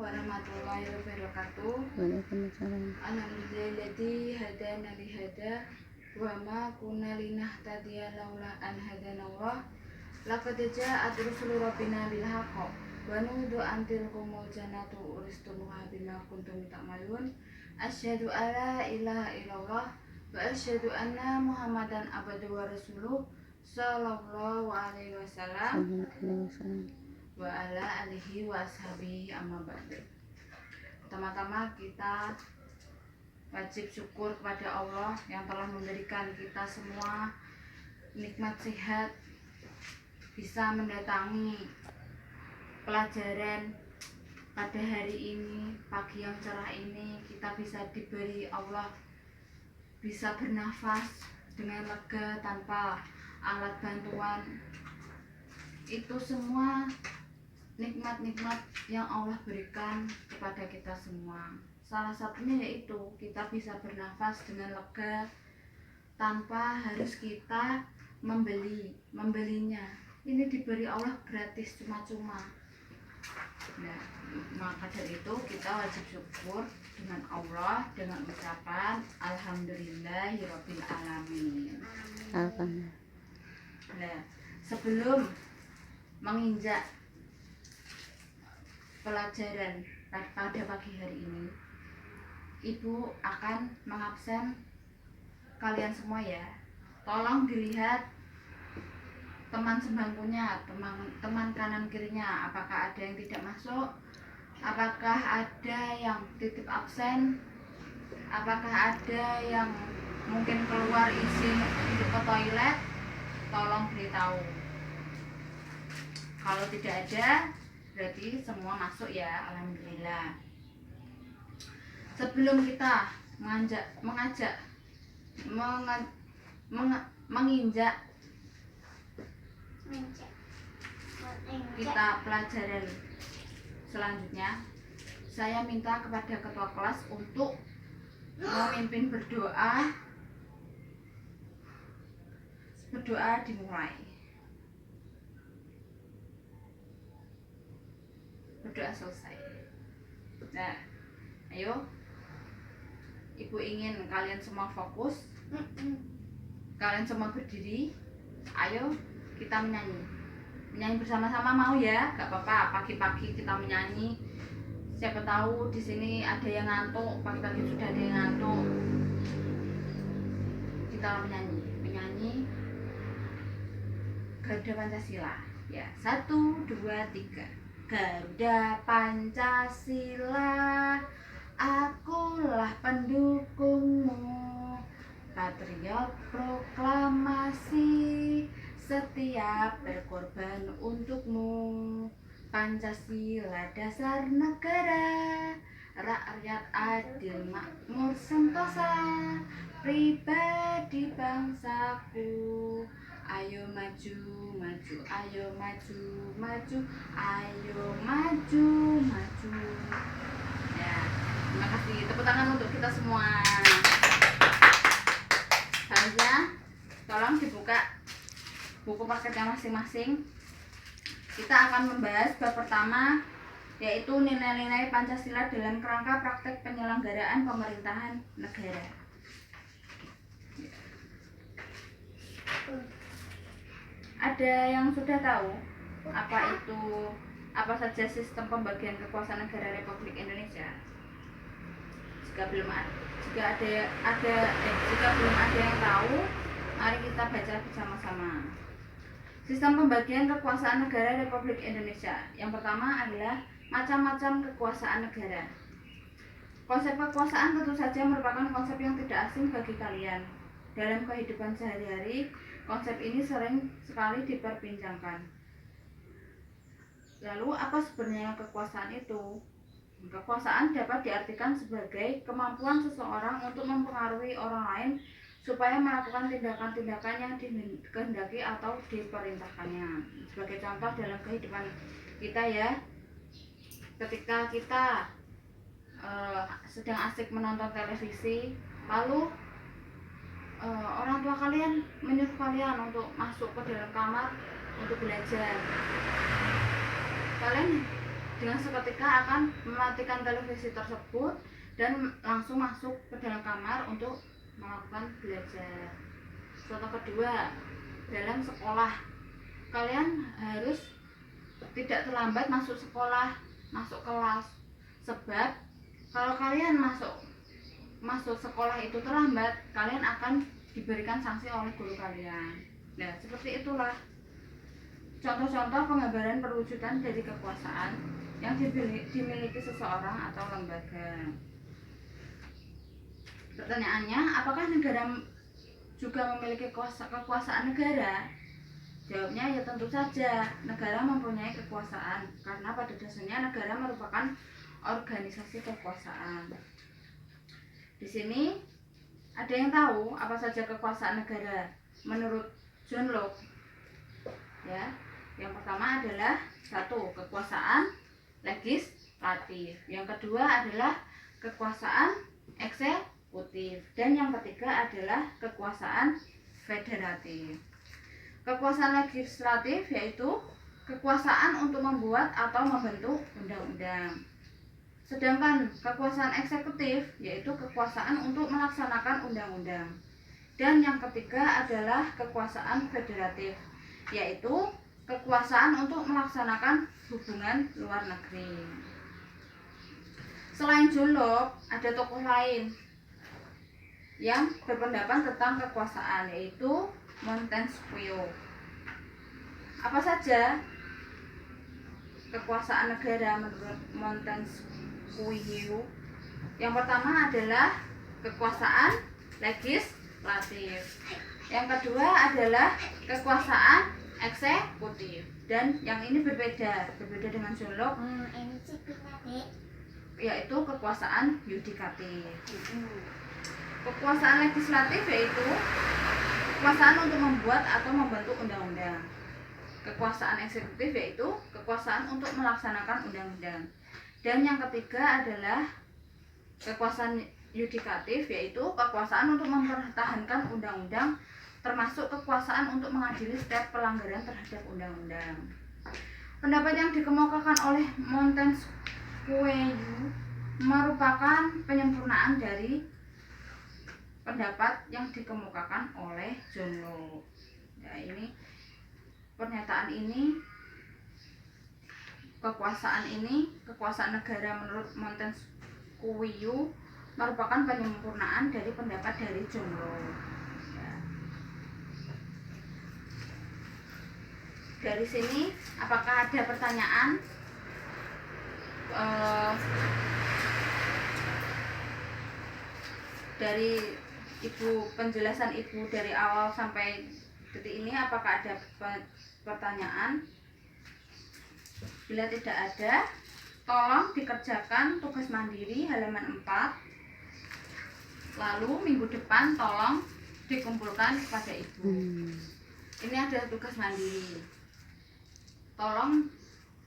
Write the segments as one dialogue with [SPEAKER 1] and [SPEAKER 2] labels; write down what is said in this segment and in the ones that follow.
[SPEAKER 1] warahmatullahi wabarakatuh.
[SPEAKER 2] Waalaikumsalam.
[SPEAKER 1] Alhamdulillahilladzi hadana li hada wa ma kunna linahtadiya laula an hadanallah. Laqad ja'at rusulu rabbina bil haqq wa nudu antil kumul jannatu uristumuha bima kuntum ta'malun. Asyhadu alla ilaha illallah wa asyhadu anna Muhammadan abduhu wa rasuluh sallallahu alaihi wasallam wa ala alihi wa ashabihi amma ba'du. Pertama-tama kita wajib syukur kepada Allah yang telah memberikan kita semua nikmat sehat, bisa mendatangi pelajaran pada hari ini, pagi yang cerah ini. Kita bisa diberi Allah, bisa bernafas dengan lega tanpa alat bantuan. Itu semua nikmat-nikmat yang Allah berikan kepada kita semua. Salah satunya yaitu kita bisa bernafas dengan lega tanpa harus kita membelinya. Ini diberi Allah gratis, cuma-cuma. Nah, maka dari itu kita wajib syukur dengan Allah dengan ucapan alhamdulillahirabbil alamin. Nah, sebelum menginjak pelajaran pada pagi hari ini, Ibu akan mengabsen kalian semua ya. Tolong dilihat teman sebangkunya, teman kanan kirinya, apakah ada yang tidak masuk, apakah ada yang titip absen, apakah ada yang mungkin keluar izin untuk ke toilet. Tolong beritahu. Kalau tidak ada, berarti semua masuk ya, alhamdulillah. Sebelum kita menginjak kita pelajaran selanjutnya, saya minta kepada ketua kelas untuk memimpin berdoa. Berdoa dimulai. Berdoa selesai. Nah, ayo. Ibu ingin kalian semua fokus. Kalian semua berdiri. Ayo kita menyanyi. Menyanyi bersama-sama, mau ya? Gak apa-apa, pagi-pagi kita menyanyi. Siapa tahu di sini ada yang ngantuk, pagi-pagi sudah ada yang ngantuk. Kita menyanyi Garuda Pancasila. Ya, 1, 2, 3. Garuda Pancasila, akulah pendukungmu, patriot proklamasi, setiap berkorban untukmu. Pancasila dasar negara, rakyat adil makmur sentosa, pribadi bangsaku. Ayo maju, maju, ayo maju, maju, ayo maju, maju. Ya, terima kasih. Tepuk tangan untuk kita semua. Selanjutnya, tolong dibuka buku paketnya masing-masing. Kita akan membahas bab pertama, yaitu nilai-nilai Pancasila dalam kerangka praktek penyelenggaraan pemerintahan negara. Ada yang sudah tahu apa saja sistem pembagian kekuasaan negara Republik Indonesia? Jika belum ada yang tahu, mari kita baca bersama-sama. Sistem pembagian kekuasaan negara Republik Indonesia. Yang pertama adalah macam-macam kekuasaan negara. Konsep kekuasaan tentu saja merupakan konsep yang tidak asing bagi kalian. Dalam kehidupan sehari-hari, konsep ini sering sekali diperbincangkan. Lalu, apa sebenarnya kekuasaan itu? Kekuasaan dapat diartikan sebagai kemampuan seseorang untuk mempengaruhi orang lain supaya melakukan tindakan-tindakan yang dikehendaki atau diperintahkannya. Sebagai contoh dalam kehidupan kita ya, ketika kita sedang asik menonton televisi, lalu orang tua kalian menyuruh kalian untuk masuk ke dalam kamar untuk belajar. Kalian dengan seketika akan mematikan televisi tersebut dan langsung masuk ke dalam kamar untuk melakukan belajar. Contoh kedua, dalam sekolah, kalian harus tidak terlambat masuk sekolah, masuk kelas. Sebab kalau kalian masuk sekolah itu terlambat, kalian akan diberikan sanksi oleh guru kalian. Nah, seperti itulah contoh-contoh penggambaran perwujudan dari kekuasaan yang dimiliki seseorang atau lembaga. Pertanyaannya, apakah negara juga memiliki kekuasaan negara? Jawabnya ya tentu saja, negara mempunyai kekuasaan karena pada dasarnya negara merupakan organisasi kekuasaan. Di sini ada yang tahu apa saja kekuasaan negara menurut John Locke? Ya, yang pertama adalah satu, kekuasaan legislatif. Yang kedua adalah kekuasaan eksekutif, dan yang ketiga adalah kekuasaan federatif. Kekuasaan legislatif yaitu kekuasaan untuk membuat atau membentuk undang-undang. Sedangkan kekuasaan eksekutif yaitu kekuasaan untuk melaksanakan undang-undang. Dan yang ketiga adalah kekuasaan federatif, yaitu kekuasaan untuk melaksanakan hubungan luar negeri. Selain John Locke, ada tokoh lain yang berpendapat tentang kekuasaan, yaitu Montesquieu. Apa saja kekuasaan negara menurut Montesquieu? Yang pertama adalah kekuasaan legislatif. Yang kedua adalah kekuasaan eksekutif. Dan yang ini berbeda dengan John Locke, yaitu kekuasaan yudikatif. Kekuasaan legislatif yaitu kekuasaan untuk membuat atau membentuk undang-undang. Kekuasaan eksekutif yaitu kekuasaan untuk melaksanakan undang-undang. Dan yang ketiga adalah kekuasaan yudikatif, yaitu kekuasaan untuk mempertahankan undang-undang, termasuk kekuasaan untuk mengadili setiap pelanggaran terhadap undang-undang. Pendapat yang dikemukakan oleh Montesquieu merupakan penyempurnaan dari pendapat yang dikemukakan oleh John Locke. Ya, ini pernyataan ini, kekuasaan negara menurut Montesquieu merupakan penyempurnaan dari pendapat dari John Locke. Ya. Dari sini, apakah ada pertanyaan? Dari penjelasan ibu dari awal sampai detik ini, apakah ada pertanyaan? Bila tidak ada, tolong dikerjakan tugas mandiri halaman 4. Lalu minggu depan tolong dikumpulkan kepada ibu. Ini adalah tugas mandiri. Tolong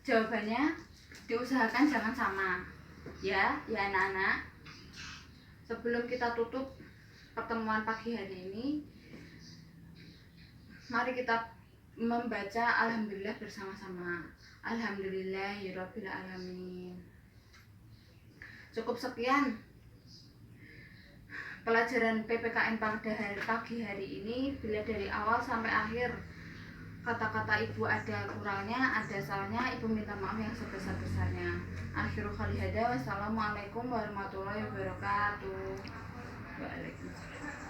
[SPEAKER 1] jawabannya diusahakan jangan sama. Ya anak-anak. Sebelum kita tutup pertemuan pagi hari ini, mari kita membaca alhamdulillah bersama-sama. Alhamdulillahirabbil alamin. Cukup sekian pelajaran PPKN pada pagi hari ini. Bila dari awal sampai akhir kata-kata ibu ada kurangnya, ada salahnya, ibu minta maaf yang sebesar-besarnya. Akhirul kali hada, wassalamualaikum warahmatullahi wabarakatuh. Waalaikumsalam.